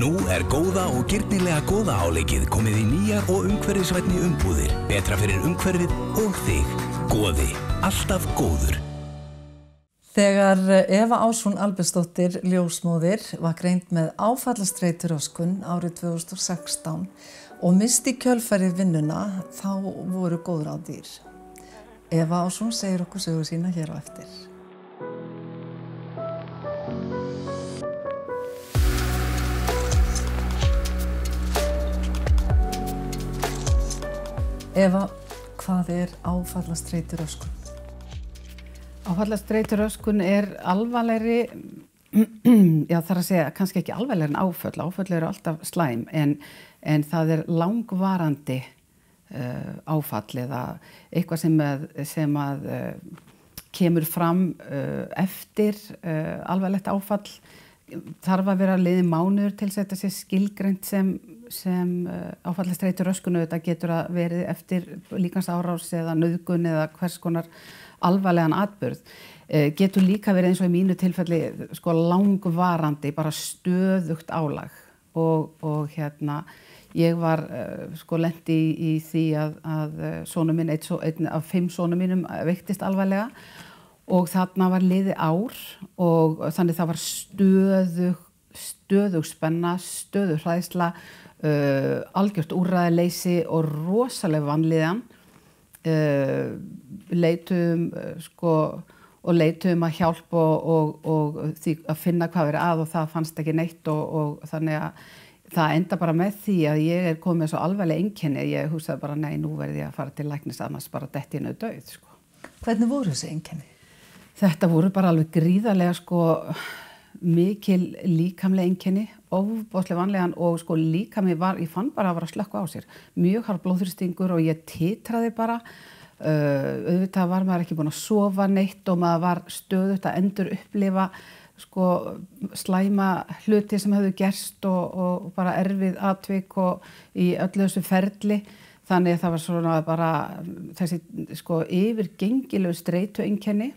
Nú góða og girnilega góða áleikið komið í nýjar og umhverfisvænni umbúðir. Betra fyrir umhverfið og þig. Goði, alltaf góður. Þegar Eva Ásrún Albertsdóttir, ljósmóðir, var greind með áfallastreituröskun árið 2016 og missti kjölfarið vinnuna, þá voru góð ráð dýr. Eva Ásrún segir okkur sögu sína hér á eftir. Eva, hvað áfallastreituröskun? Áfallastreituröskun alvarlegri, já þarf að segja, kannski ekki alvarlegri en áföll. Áföll eru alltaf slæm, en það langvarandi áfall eða eitthvað sem kemur fram eftir alvarlegt áfall. Þarf að vera liðinn mánuður til þess að þetta sé skilgreint sem áfallastreituröskun. Þetta getur að verið eftir líkamsárás eða nauðgun eða hvers konar alvarlegan atburð. Getur líka verið eins og í mínu tilfelli langvarandi, bara stöðugt álag. Og ég var lenti í því að sonur minn, einn af 5 sonum mínum veiktist alvarlega. Og þarna var liðið ár og þannig það var stöðug spenna, stöðug hræðsla, algjört úrræðaleysi og rosaleg vanlíðan. Leituðum að hjálp og því að finna hvað verið að og það fannst ekki neitt og þannig að það enda bara með því að ég komið með svo alvarleg einkenni. Ég hugsaði bara nei, nú verði ég að fara til læknis annars bara detti ég niður dauð. Hvernig voru þessi einkenni? Þetta voru bara alveg gríðarlega mikil líkamleg einkenni, ofboðslega vanlegan og líkami ég fann bara að vera að slökkva á sér. Mjög hár blóðþrýstingur og ég titraði bara. Auðvitað var maður ekki búin að sofa neitt og maður var stöðugt að endur upplifa slæma hluti sem hefðu gerst og bara erfið atvik og í öllu þessu ferli. Þannig að það var svona bara þessi yfirgengilegu streitueinkenni.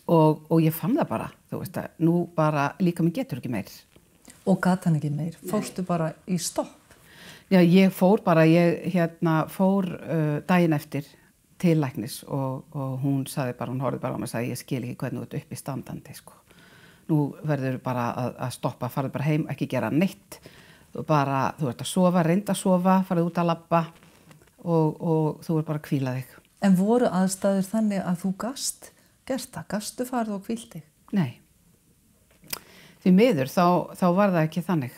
Og ég fann það bara, þú veist að nú bara líka mig getur ekki meir. Og gat hann ekki meir? Fórstu bara í stopp? Já, ég fór bara, fór daginn eftir til læknis og hún sagði bara, hún horfði bara á mig og sagði ég skil ekki hvernig þú ert upp í standandi, Nú verður bara að stoppa, farðu bara heim, ekki gera neitt. Þú ert að sofa, reynda að sofa, farðu út að labba og þú ert bara að hvíla þig. En voru aðstæður þannig að þú gast gastu farið og hvílt þig? Nei. Því miður þá var það ekki þannig.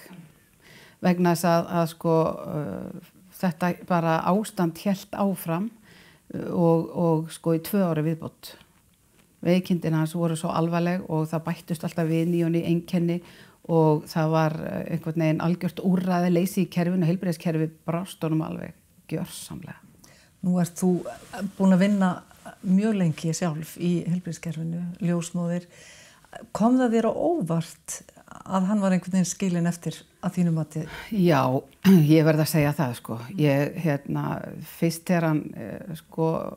Vegna þess að þetta bara ástand hélt áfram og í 2 ári viðbót. Veikindin hans voru svo alvarleg og það bættust alltaf við ný og ný einkenni og það var einhvern veginn algjört úrræðaleysi í kerfinu, heilbrigðiskerfið brást honum alveg gjörsamlega. Nú ert þú búin að vinna mjög lengi sjálf í heilbrigðiskerfinu, ljósmóðir. Kom það þér á óvart að hann var einhvern veginn skilinn eftir að þínu mati? Já, ég verð að segja það, Ég, fyrst þegar hann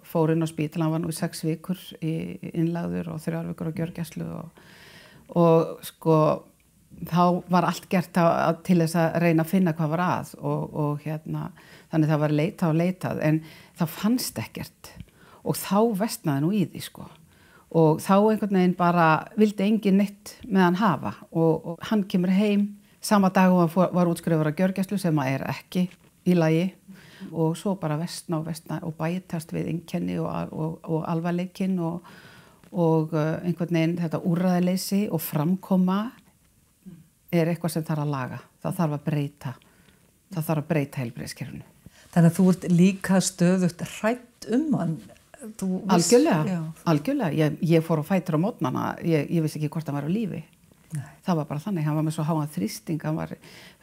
fór inn á spítala, hann var nú í 6 vikur innlagður og 3 vikur á gjörgæslu og þá var allt gert til þess að reyna að finna hvað var að og þannig það var leitað en það fannst ekkert. Og þá versnaði nú í því, Og þá einhvern veginn bara vildi enginn neitt með hann hafa. Og hann kemur heim sama dag og hann var útskrifaður á gjörgæslu sem ekki í lagi. Og svo bara versna og bætast við einkenni og alvarleikinn og einhvern veginn þetta úrræðaleysi og framkoma eitthvað sem þarf að laga. Það þarf að breyta. Það þarf að breyta heilbrigðiskerfinu. Þannig að þú ert líka stöðugt hrædd hann. Algjörlega. Ég fór á fætur á mótnana, ég vissi ekki hvort hann var á lífi. Nei. Það var bara þannig, hann var með svo háan þrýsting, hann var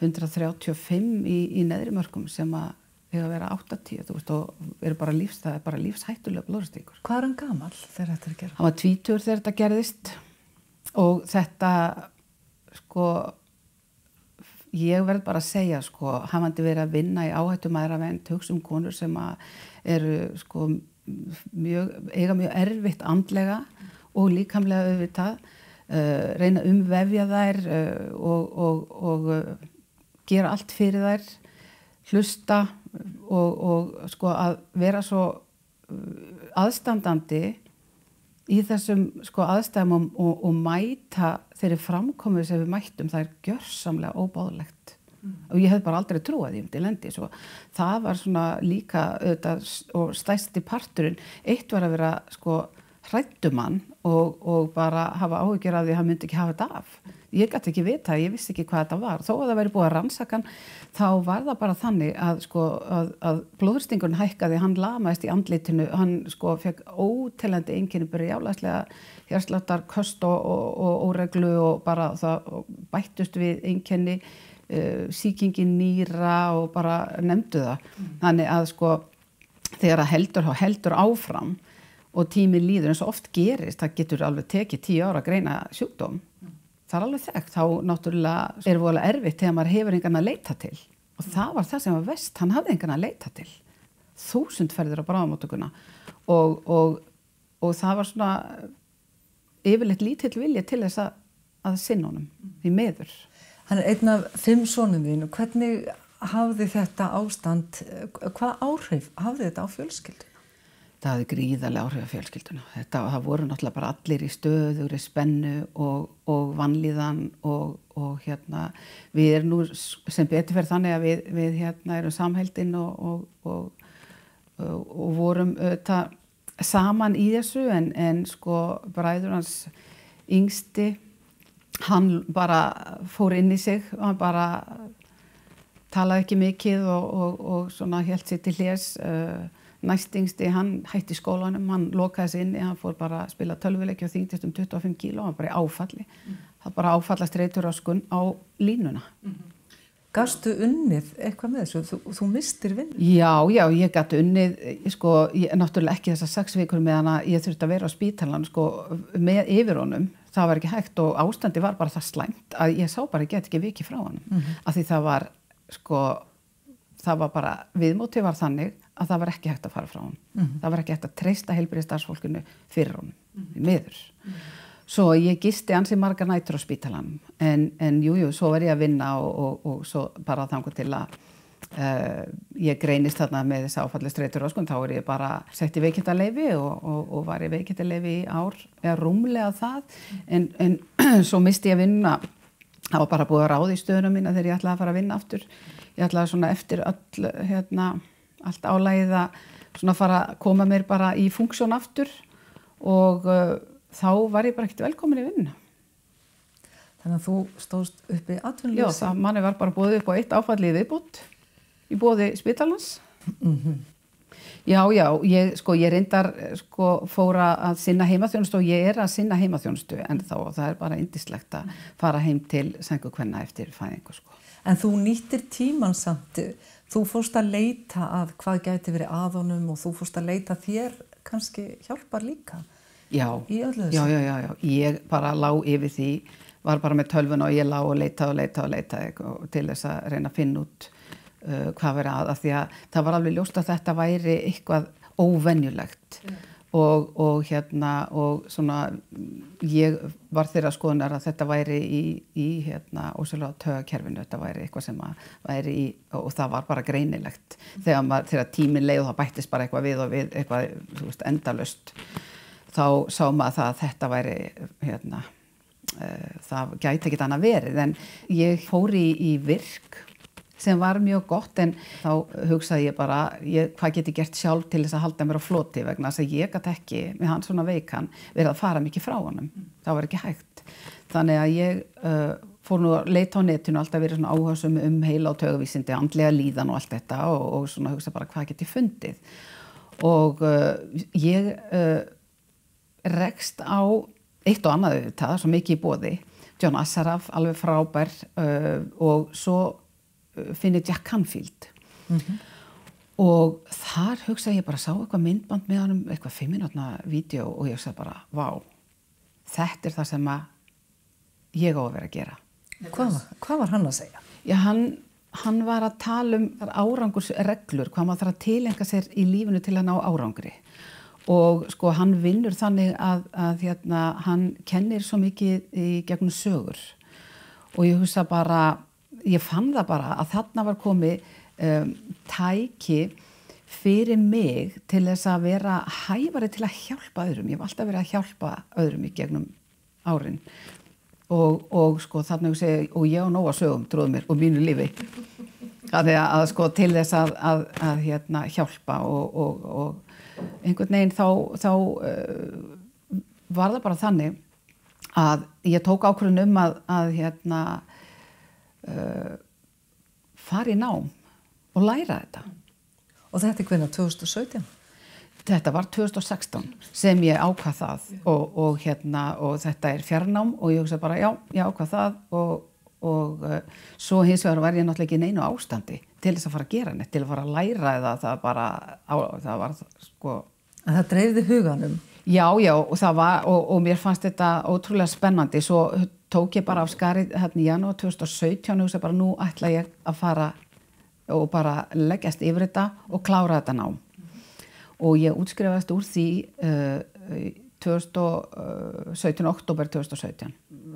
135 í neðri mörkum sem að vera 80, og eru bara það er bara lífshættulega blóðþrýstingur. Hvað er hann gamall þegar þetta gerðist? Hann var 20 þegar þetta gerðist og þetta, ég verð bara að segja, hafandi verið að vinna í áhættumæðravernd, hugsa konur sem eru eiga mjög erfitt andlega og líkamlega auðvitað, reyna umvefja þær og gera allt fyrir þær, hlusta og sko að vera svo aðstandandi í þessum sko aðstæðum og mæta þeirri framkomu sem við mættum, það gjörsamlega óbáðlegt. Og ég hef bara aldrei trúað ég myndi lendi svo. Það var svona líka auðvitað, og stærsti parturinn, eitt var að vera sko hræddumann og bara hafa áhyggjur af því að hann myndi ekki hafa þetta af. Ég gat ekki vita, ég vissi ekki hvað þetta var. Þó að það væri búið að rannsaka, þá var það bara þannig að sko að blóðþrýstingurinn hækkaði, hann lamaðist í andlitinu, hann sko fekk óteljandi einkenni, brjálæðislega hjartsláttar, köst og óreglu og bara það bættust við einkenni, sýkingin nýra og bara nefndu það. Þannig að sko þegar að heldur áfram og tíminn líður eins og oft gerist, það getur alveg tekið 10 ára að greina sjúkdóm. Það alveg þekkt, þá náttúrulega voðalega erfitt þegar maður hefur engan að leita til. Og það var það sem var verst, hann hafði engan að leita til. 1000 ferðir á bráðamóttökuna og það var svona yfirleitt lítill vilji til þess að sinna honum, því miður. Hann einn af 5 sonum þínu. Hvernig hafði þetta ástand, hvað áhrif hafði þetta á fjölskylduna? Það hafði gríðarlega áhrif á fjölskylduna. Það voru náttúrulega bara allir í stöðugri spennu og vanlíðan og hérna, við erum nú sem betur fyrir þannig að við hérna erum samheldin og vorum saman í þessu en sko bræður hans yngsti, hann bara fór inn í sig, hann bara talaði ekki mikið og svona hélt sig til hlés. Næstingsti, hann hætti skólanum, hann lokaði sig inni, hann fór bara að spila tölvuleiki og þyngdist 25 kíló, hann bara í áfalli. Það bara áfallastreituröskun á línuna. Gastu unnið eitthvað með þessu? Þú mistir vinnu? Já, ég gat unnið, sko, náttúrulega ekki þessar 6 vikur meðan að ég þurfti að vera á spítalanum, sko, með yfir honum. Það var ekki hægt og ástandi var bara það slæmt að ég sá bara, ég get ekki vikið frá honum. Af því það var, sko, það var bara, viðmótið var þannig að það var ekki hægt að fara frá honum. Það var ekki hægt að treysta heilbrigðisstarfsfólkinu fyrir honum, miður. Svo ég gisti ansi margar nætur á spítalanum, en jú, svo var ég að vinna og svo bara þangað til að ég greinist þarna með þess áfallastreituröskun, þá ég bara sett í veikindaleyfi og var í veikindaleyfi í ár, eða rúmlega það, en svo misti ég vinna, það var bara búið að ráða í stöðunum mína þegar ég ætlaði að fara að vinna aftur. Ég ætlaði svona eftir allt álagið að svona fara að koma mér bara í funksjón aftur og þá var ég bara ekkert velkomin í vinna. Þannig að þú stóðst uppi atvinnuleysi? Já, manni var bara boðið upp á 1 áfall í viðbót í boði spítalans. Já, ég reyndar fór að sinna heimaþjónustu og ég að sinna heimaþjónustu en þá það bara yndislegt að fara heim til sængukvenna eftir fæðingu, sko. En þú nýttir tímann samt, þú fórst að leita að hvað gæti verið að honum og þú fórst að leita þér kannski hjálpar líka í öllu þessu? Já, ég bara lá yfir því, var bara með tölvuna og ég lá og leitaði til þess að reyna að finna út hvað verið að því að það var alveg ljóst að þetta væri eitthvað óvenjulegt og svona ég var þeirra skoðunar að þetta væri í ósjálfráða taugakerfinu, þetta væri eitthvað sem væri í og það var bara greinilegt þegar tíminn leið og það bættist bara eitthvað við og við eitthvað, þú veist, endalaust þá sá maður það að þetta væri það gæti ekkert annað verið en ég fór í virk sem var mjög gott en þá hugsaði ég bara hvað get ég gert sjálf til þess að halda mér á floti vegna þess að ég gat ekki með hann svona veikan verið að fara mikið frá honum. Það var ekki hægt. Þannig að ég fór nú að leita á netinu alltaf verið svona áhugasöm heila og taugavísindi, andlega líðan og allt þetta og svona hugsa bara hvað get ég fundið. Og ég rekst á eitt og annað auðvitað, svo mikið í boði. John Assaraf, alveg frábær og svo finni Jack Canfield og þar hugsaði ég bara sá eitthvað myndband með honum, eitthvað 5 mínútna vídeo og ég hugsaði bara, vá þetta það sem að ég á að vera að gera. Hvað var hann að segja? Já, hann var að tala árangursreglur, hvað maður þarf að tileinka sér í lífinu til að ná árangri og sko hann vinnur þannig að hann kennir svo mikið í gegnum sögur og ég hugsa bara ég fann það bara að þarna var komið tæki fyrir mig til þess að vera hæfari til að hjálpa öðrum. Ég hef alltaf verið að hjálpa öðrum í gegnum árin og sko þarna og ég á nóga sögum, trúðu mér, og mínu lífi. Þannig að sko til þess að hérna hjálpa og einhvern veginn þá var það bara þannig að ég tók ákvörðun að hérna fara í nám og læra þetta. Og þetta hvenær, 2017? Þetta var 2016 sem ég ákvað það og þetta fjarnám og ég hugsa bara já, ég ákvað það og svo hins vegar var ég náttúrulega ekki í neinu ástandi til þess að fara að gera neitt, til að fara að læra eða það var sko... En það dreifði huganum? Já, og það var, og mér fannst þetta ótrúlega spennandi, svo tók ég bara af skarið hérna í janúar 2017 og hugsa bara nú ætla ég að fara og bara leggjast yfir þetta og klára þetta nám. Og ég útskrifaðist úr því 2017, október 2017.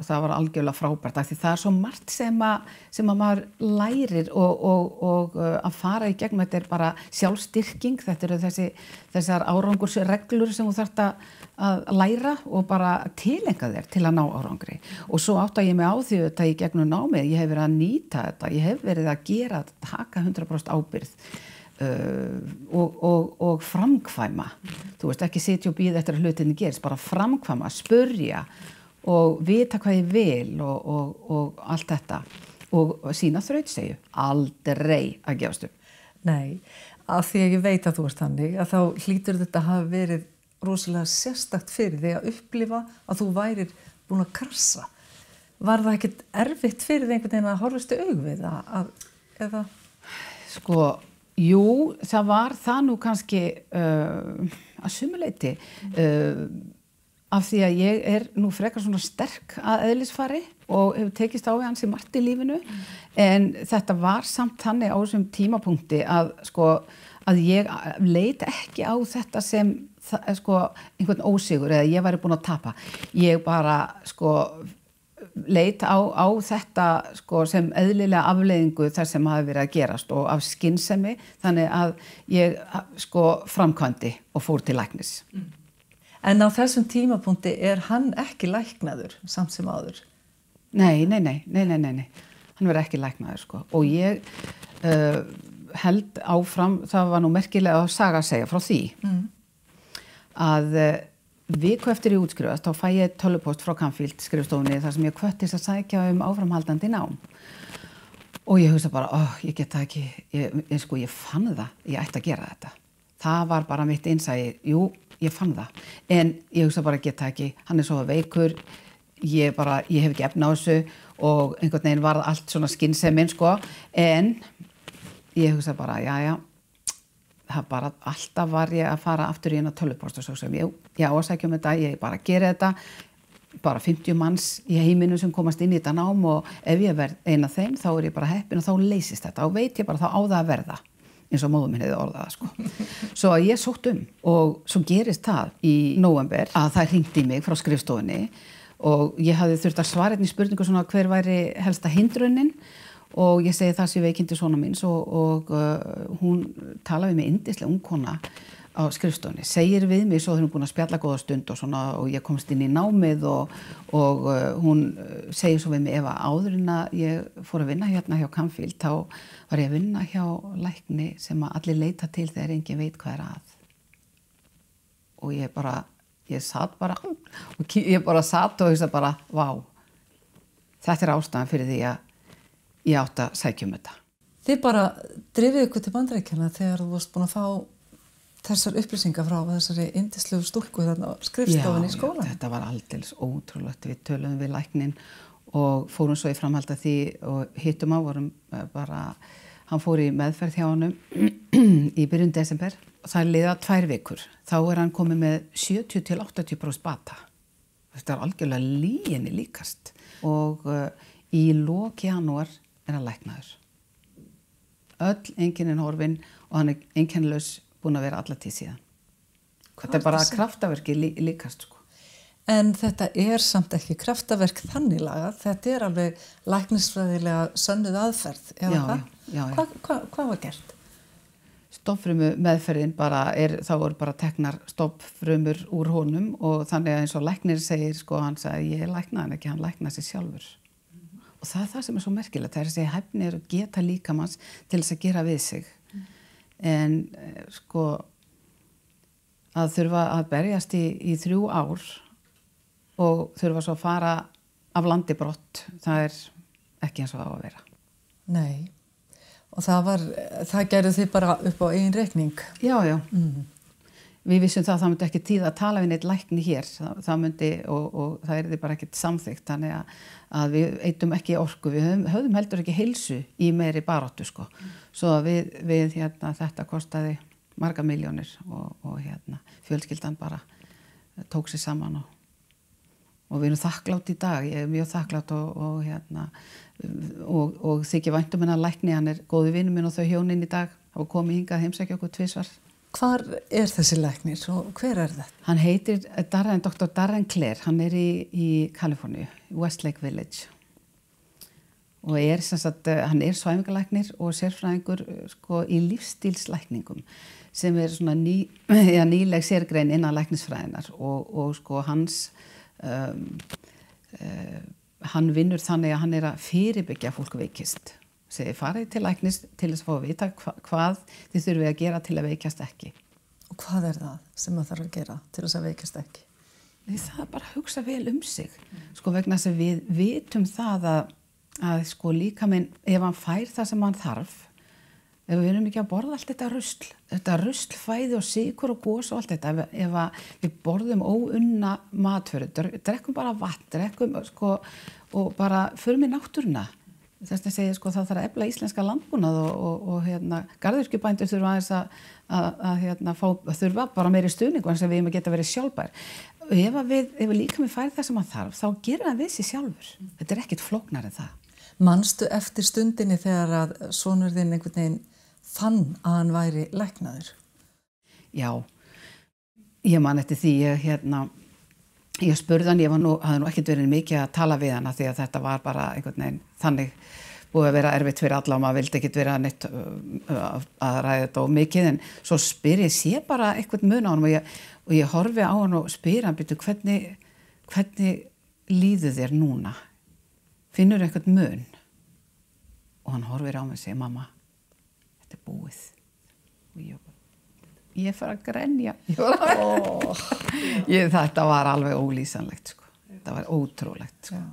Það var algjörlega frábært af því það svo margt sem að maður lærir og að fara í gegnum. Þetta bara sjálfstyrking, þetta eru þessar árangursreglur sem þú þarft að læra og bara tilenga þér til að ná árangri. Og svo átta ég mig á því þetta í gegnum námið, ég hef verið að nýta þetta, ég hef verið að gera, taka 100% ábyrgð. Og framkvæma. Þú veist, ekki sitja og bíða eftir að hlutinni gerist, bara framkvæma, spurja og vita hvað ég vil og allt þetta og sína þrautsegju, aldrei að gefast upp. Nei, af því að ég veit að þú ert þannig að þá hlýtur þetta að hafa verið rosalega sérstakt fyrir þig að upplifa að þú værir búin að krassa. Var það ekkert erfitt fyrir þig einhvern veginn að horfast í augu við það? Eða? Sko, jú, það var það nú kannski að sumu leyti af því að ég nú frekar svona sterk að eðlisfari og hefur tekist á við hans í margt í lífinu en þetta var samt þannig á þessum tímapunkti að sko að ég leit ekki á þetta sem sko einhvern ósigur eða ég væri búin að tapa. Ég bara sko leit á þetta sko sem eðlilega afleiðingu þar sem hafi verið að gerast og af skynsemi þannig að ég sko framkvæmdi og fór til læknis. En á þessum tímapunkti hann ekki læknaður samt sem áður? Nei. Hann verið ekki læknaður sko og ég held áfram, það var nú merkilega saga að segja frá því að viku eftir ég útskrifast, þá fæ ég tölvupóst frá Canfield skrifstofunni þar sem ég hvöttist að sækja áframhaldandi nám. Og ég hugsa bara, ég get það ekki, ég fann það, ég ætti að gera þetta. Það var bara mitt innsæi, jú, ég fann það. En ég hugsa bara, get það ekki, hann svo veikur, ég hef ekki efni á þessu og einhvern veginn var allt svona skynsemin, sko. En ég hugsa bara, það bara alltaf var ég að fara aftur í eina tölvupóst og svo sem ég ásækja þetta, ég bara gera þetta, bara 50 manns í heiminu sem komast inn í þetta nám og ef ég verð eina þeim þá ég bara heppin og þá leysist þetta og veit ég bara þá á það að verða eins og móður minn hefði orðað það sko. Svo að ég sótt og svo gerist það í nóvember að það hringdi í mig frá skrifstofunni og ég hafði þurft að svara einni spurningu svona hver væri helsta hindrunin og ég segi það sem veikindi svona míns og hún talaði með yndislega ung kona á skrifstofunni, segir við mig svo þegar hún búin að spjalla góða stund og svona og ég komst inn í námið og hún segir svo við mig ef áður en að ég fór að vinna hérna hjá Canfield þá var ég að vinna hjá lækni sem að allir leita til þegar enginn veit hvað að og ég satt bara og ég bara satt og hugsa bara vá, þetta ástæðan fyrir því að ég átti að sækja þetta. Þið bara drifið ykkur til Bandaríkjanna þegar þú varst búin að fá þessar upplýsingar frá þessari yndislegu stúlku þarna á skrifstofunni í skólanum. Já, þetta var aldeilis ótrúlegt. Við töluðum við læknin og fórum svo í framhald af því og hittum vorum bara, hann fór í meðferð hjá honum í byrjun desember og það liða 2 vikur. Þá hann komið með 70-80% bata. Þetta algjörlega lyginni líkast og í lok janúar hann læknaður. Öll einkennin horfin og hann einkennilaus búin að vera alla tíð síðan. Þetta bara kraftaverki líkast sko. En þetta samt ekki kraftaverk þannig lagað, þetta alveg læknisfræðilega sönnuð aðferð, eða hvað? Já. Hvað var gert? Stofnfrumu meðferðin þá voru bara teknar stofnfrumur úr honum og þannig að eins og læknir segir, sko, hann sagði, ég læknaði hann ekki, hann læknaði sig sjálfur. Og það er það sem er svo merkilegt, það er þessi hæfni að geta líkamans til þess að gera við sig. En sko, að þurfa að berjast í 3 ár og þurfa svo að fara af landi brott, það er ekki eins og það á að vera. Nei. Og það gerðu þið bara upp á eigin reikning? Já. Við vissum það myndi ekki tíð að tala við neitt lækni hér. Það myndi, og það yrði bara ekkert samþykkt. Þannig að við eyddum ekki orku. Við höfðum heldur ekki heilsu í meiri baráttu, sko. Svo að við þetta kostaði marga milljónir og fjölskyldan bara tók sig saman og við erum þakklátt í dag. Ég mjög þakklátt og þykir vænt hennar lækni, hann góði vinur minn og þau hjónin í dag og komið hingað heimsækja okkur 2 svar. Hvar þessi læknir og hver þetta? Hann heitir Dr. Darren Clare, hann í Kaliforníu, Westlake Village og hann svæfingalæknir og sérfræðingur, sko, í lífsstílslækningum sem svona nýleg sérgrein innan læknisfræðinar og sko hans hann vinnur þannig að hann að fyrirbyggja fólk veikist. Segir farið til læknis til þess að fá að vita hvað þið þurfið að gera til að veikjast ekki. Og hvað það sem maður þarf að gera til þess að veikjast ekki? Það er bara að hugsa vel sig. Sko vegna þess að við vitum það að sko líkaminn, ef hann fær það sem hann þarf, ef við erum ekki að borða allt þetta rusl fæði og sykur og gos og allt þetta, ef við borðum óunna matvöru, drekkum bara vatn, drekkum sko og bara förum í náttúruna. Þess að segja, sko, það þarf að efla íslenska landbúnað og garðyrkjubændur þurfa aðeins að þurfa bara meiri stuðning eins og við geta verið sjálfbær. Ef líkaminn fær það sem hann þarf, þá gerir hann við sig sjálfur. Þetta ekkert flóknara en það. Manstu eftir stundinni þegar að sonur þinn einhvern veginn fann að hann væri læknaður? Já, ég man eftir því, ég spurði hann, hafði nú ekkert verið mikið að tala við hann því að þetta var bara einhvern veginn þannig búið að vera erfitt fyrir alla og maður vildi ekkert vera neitt að ræða þetta og mikið, en svo spyr ég sé bara eitthvað mun á hann og ég horfi á hann og spyr hann, byrju, hvernig líður þér núna? Finnur eitthvað mun? Og hann horfir á mig og segir, mamma, þetta búið. Og ég fara að grenja. Þetta var alveg ólýsanlegt, sko. Þetta var ótrúlegt, sko.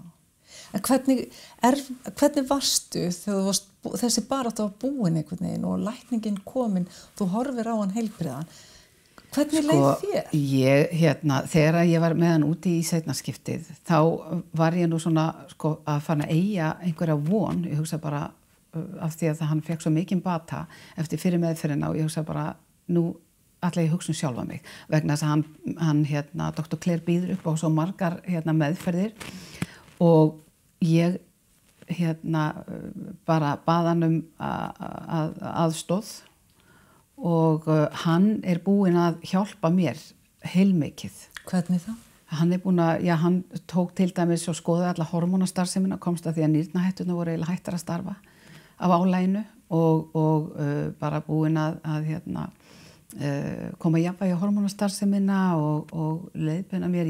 En hvernig varstu þegar þessi barátta var búin einhvern veginn og lækningin komin, þú horfir á hann heilbrigðan. Hvernig leið þér? Þegar ég var með hann úti í seinnaskiptið, þá var ég nú svona, sko, að fara að eygja einhverja von. Ég hugsa bara af því að hann fekk svo mikinn bata eftir fyrir meðferðina og ég hugsa bara, nú ætla ég hugsa sjálfa mig. Vegna þess að hann Dr. Clare býður upp á svo margar meðferðir og ég bara bað hann aðstoð og hann búinn að hjálpa mér heilmikið. Hvernig það? Hann búinn að, hann tók til dæmis og skoðaði alla hormónastarfsemina, komst að því að nýrnahetturnar voru eiginlega hættar að starfa af álaginu og bara búinn að koma jafnvægi á hormónastarfsemina og leiðbeina mér.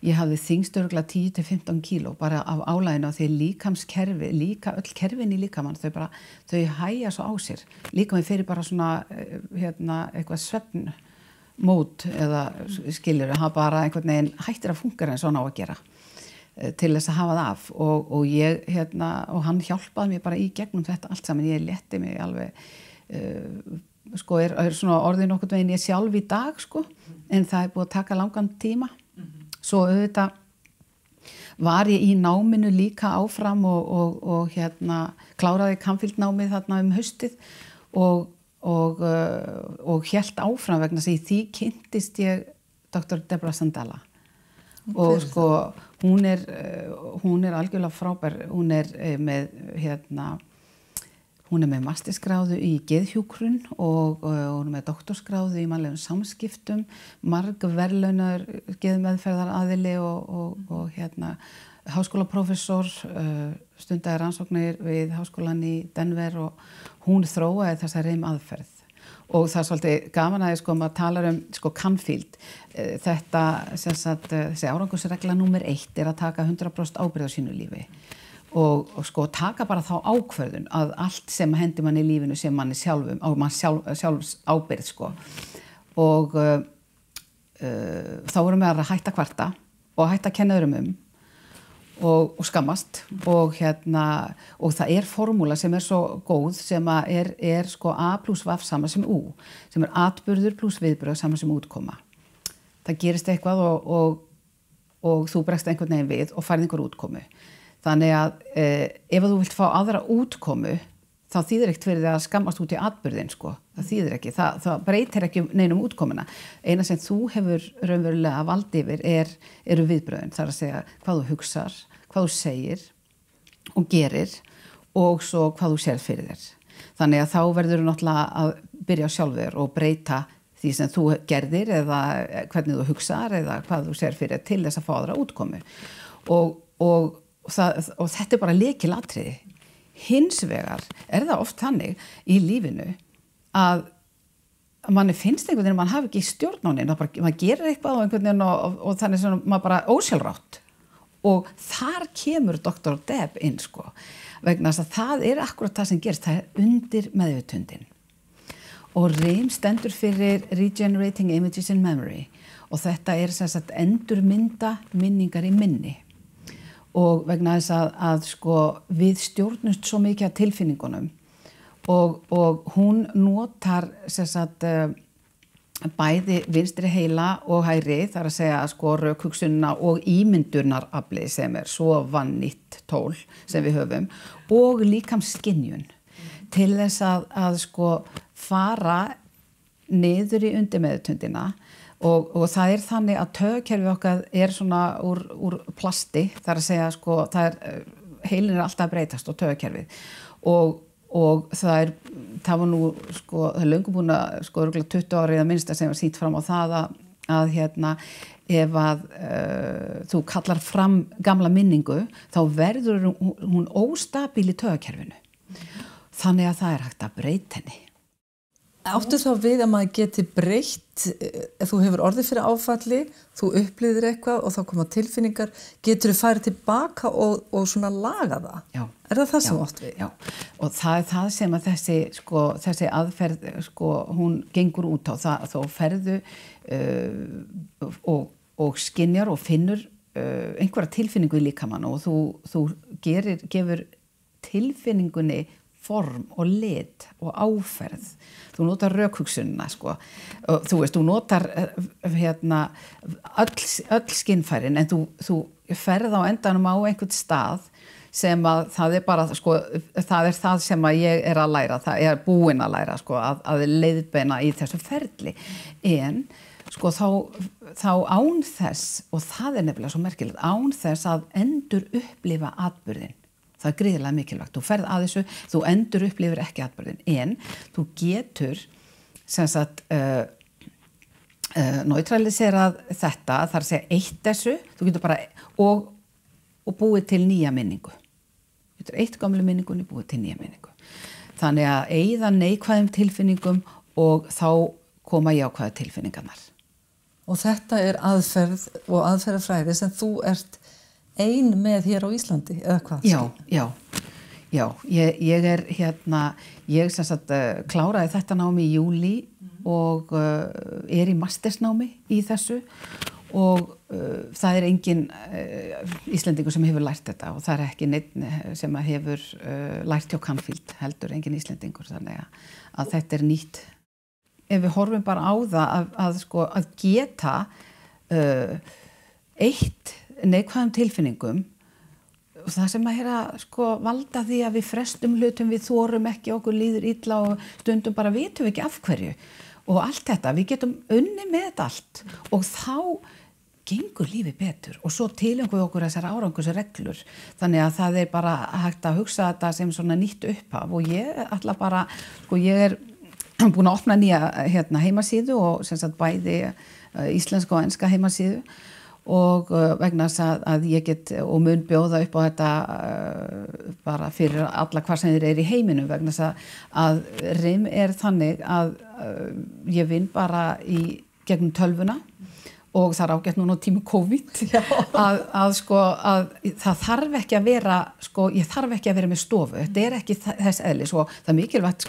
Ég hafði þyngst örugglega 10-15 kíló bara af álaginu af því líkamskerfi, öll kerfin í líkamann, þau hægja svo á sér. Líkaminn fyrir bara svona eitthvað svefnmót eða skilur, hann bara einhvern veginn hættir að fungera eins og hann á að gera til þess að hafa það af og ég og hann hjálpaði mér bara í gegnum þetta allt saman. Ég létti mig alveg sko svona orðið nokkurn veginn ég sjálf í dag, sko, en það búið að taka langan tíma. Svo auðvitað var ég í náminu líka áfram og kláraði Canfield-námið þarna haustið og hélt áfram vegna þess að í því kynntist ég Dr. Deborah Sandella. Og sko, hún er algjörlega frábær, hún Hún með mastersgráðu í geðhjúkrun og hún með doktorsgráðu í mannlegum samskiptum, margverðlaunar geðmeðferðaraðili og háskólaprófessor, stundaði rannsóknir við háskólann í Denver og hún þróaði þessa aðferð. Og það svolítið gaman að maður talar Canfield. Þetta, þessi árangursregla númer 1 að taka 100% ábyrgð á sínu lífi. Og taka bara þá ákvörðun að allt sem hendir manni í lífinu sem manni sjálfum, á mann sjálfs ábyrgð, Og þá vorum við að hætta kvarta og hætta að kenna öðrum og skammast og það formúla sem svo góð sem er A plus V sama sem U, sem atburður plus viðbrögð sama sem útkoma. Það gerist eitthvað og þú bregst einhvern veginn við og færð einhver útkomu. Þannig að ef þú vilt fá aðra útkomu, þá þýðir ekkert fyrir það að skammast út í atburðin, Það þýðir ekki, það breytir ekki neinum útkomuna. Eina sem þú hefur raunverulega vald yfir eru viðbrögðin. Það að segja hvað þú hugsar, hvað þú segir og gerir og svo hvað þú sér fyrir þér. Þannig að þá verður náttúrulega að byrja sjálfur og breyta því sem þú gerðir eða hvernig þú hugsar eða hvað þú sér fyrir til þess að fá aðra útkomu. Og þetta bara lykilatriði. Hins vegar það oft þannig í lífinu að manni finnst einhvern veginn að mann hafi ekki stjórn á neinu, maður gerir eitthvað og einhvern veginn og þannig sem maður bara ósjálfrátt. Og þar kemur Dr. Deb inn, vegna þess að það akkúrat það sem gerist, það undir meðvitundin. Og REM stendur fyrir Regenerating Images in Memory og þetta sem sagt endurmynda minningar í minni. Og vegna þess að við stjórnumst svo mikið af tilfinningunum og hún notar sem sagt bæði vinstri heila og hægri, þar að segja rökhugsunina og ímyndunarafli sem svo vannýtt tól sem við höfum og líkamsskynjun til þess að fara niður í undirmeðvitundina. Og það þannig að taugakerfið okkar svona úr plasti, þar að segja heilin alltaf að breytast og taugakerfið og það var nú það er löngu búin að 20 ári eða minnsta sem var sýnt fram á það að ef að þú kallar fram gamla minningu þá verður hún óstabíl í taugakerfinu. Þannig að það hægt að breyta henni. Áttu þá við að maður geti breytt, ef þú hefur orðið fyrir áfalli, þú upplifðir eitthvað og þá koma tilfinningar, getur þú farið tilbaka og svona laga það? Já. Það sem átt við? Já, og það það sem að þessi aðferð, hún gengur út á það, þá ferðu og skynjar og finnur einhverja tilfinningu í líkamann og þú gefur tilfinningunni form og lit og áferð. Þú notar rökhugsunina, þú veist, þú notar öll skynfærin, en þú ferð á endanum á einhvern stað sem að það bara, það það sem að ég að læra, það búin að læra, að leiðbeina í þessu ferli. En, þá án þess, og það nefnilega svo merkilegt, án þess að endur upplifa atburðin. Það gríðarlega mikilvægt. Þú ferð að þessu, þú endur upplifir ekki atburðin, en þú getur sem sagt neutraliserað þetta, þar að segja eitt þessu, þú getur bara og búið til nýja minningu. Þú getur eitt gamlu minningunni búið til nýja minningu. Þannig að eyða neikvæðum tilfinningum og þá koma jákvæðu tilfinningarnar. Og þetta aðferð og aðferðafræði sem þú ert ein með hér á Íslandi, eða hvað? Já, ég ég sem sagt kláraði þetta námi í júlí og í mastersnámi í þessu og það engin Íslendingur sem hefur lært þetta og það ekki neinn sem hefur lært hjá Canfield, heldur engin Íslendingur, þannig að þetta nýtt. Ef við horfum bara á það að geta eitt neikvæðum tilfinningum og það sem valda því að við frestum hlutum, við þorum ekki, okkur líður illa og stundum bara vitum við ekki af hverju og allt þetta, við getum unnið með þetta allt og þá gengur lífi betur og svo tilengum við okkur þessar árangursreglur þannig að það bara hægt að hugsa þetta sem svona nýtt upphaf og ég ætla bara, sko ég búin að opna nýja heimasíðu og sem sagt bæði íslenska og enska heimasíðu og vegna þess að ég get og mun bjóða upp á þetta bara fyrir alla hvar sem þeir í heiminum vegna þess að RIM þannig að ég vinn bara í gegnum tölvuna og það ágætt núna á tíma COVID að það þarf ekki að vera ég þarf ekki að vera með stofu þetta ekki þess eðlis og það mikilvægt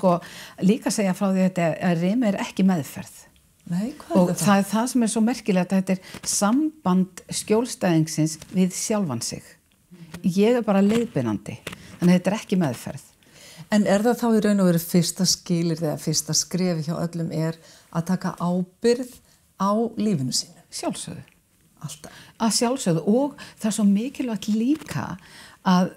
líka að segja frá því að RIM ekki meðferð. Nei, og það það sem svo merkilegt að þetta samband skjólstæðingsins við sjálfan sig. Ég bara leiðbeinandi, þannig að þetta ekki meðferð. En það þá í raun og veru fyrsta skilyrði eða fyrsta skrefi hjá öllum að taka ábyrgð á lífinu sínu? Sjálfsögðu. Alltaf. Að sjálfsögðu og það svo mikilvægt líka að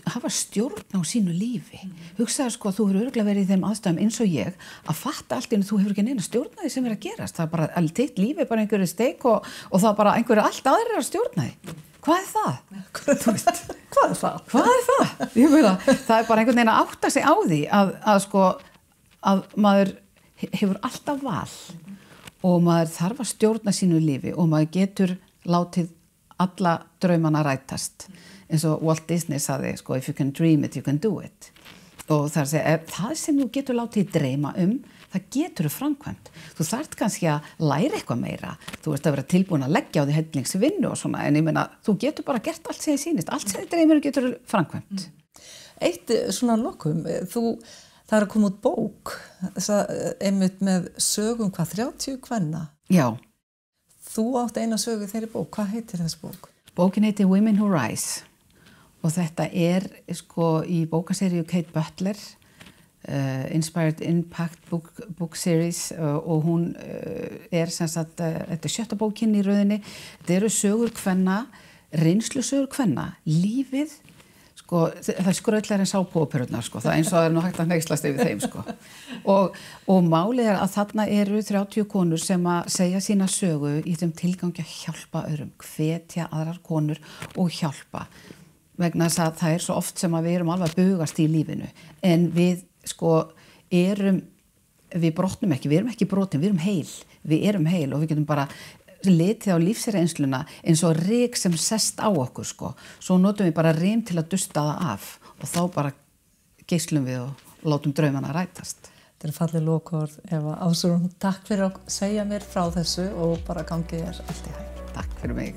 hafa stjórn á sínu lífi. Hugsaðu þú hefur örugglega verið í þeim aðstæðum eins og ég að fatta allt einu þú hefur ekki neina stjórn á því sem að gerast. Það bara allt þitt lífi bara einhverju steik og það bara einhverju allt aðrir að stjórna því. Hvað það? Hvað það? Hvað það? Ég meina, það bara einhvern veginn að átta sig á því að maður hefur alltaf val og maður þarf að stjórna sínu lífi og maður getur látið alla draumana rætast. Eins og Walt Disney sagði, if you can dream it, you can do it. Og það það sem þú getur látið dreyma það getur þú framkvæmt. Þú þarft kannski að læra eitthvað meira. Þú ert að vera tilbúin að leggja á því hellingsvinnu og svona, en ég meina, þú getur bara gert allt sem þið sýnist. Allt sem þið dreymir getur þú framkvæmt. Eitt svona lokum, það að koma út bók, einmitt með sögum 30 kvenna. Já. Þú átt eina sögu þeirri bók. Hvað heitir þessi bók? Bókin heitir Women Who Rise. Og þetta í bókaseríu Kate Butler, Inspired Impact book series og hún sem sagt, þetta 7. bókin í röðinni. Þetta eru sögur kvenna, reynslusögur kvenna, lífið, það skröllar en sápuóperurnar, það eins og það nú hægt að hneykslast yfir þeim, Og málið að þarna eru 30 konur sem að segja sína sögu í þeim tilgangi að hjálpa öðrum, hvetja aðrar konur og hjálpa. Vegna þess að það svo oft sem að við erum alveg að bugast í lífinu en við við brotnum ekki, við erum ekki brotin, við erum heil og við getum bara litið á lífsreynsluna eins og ryk sem sest á okkur svo notum við bara RIM til að dusta það af og þá bara geislum við og látum draumana rætast. Þetta fallið lokaorð Eva Ásrún, takk fyrir að segja mér frá þessu og bara gangi þér allt í hæg. Takk fyrir mig.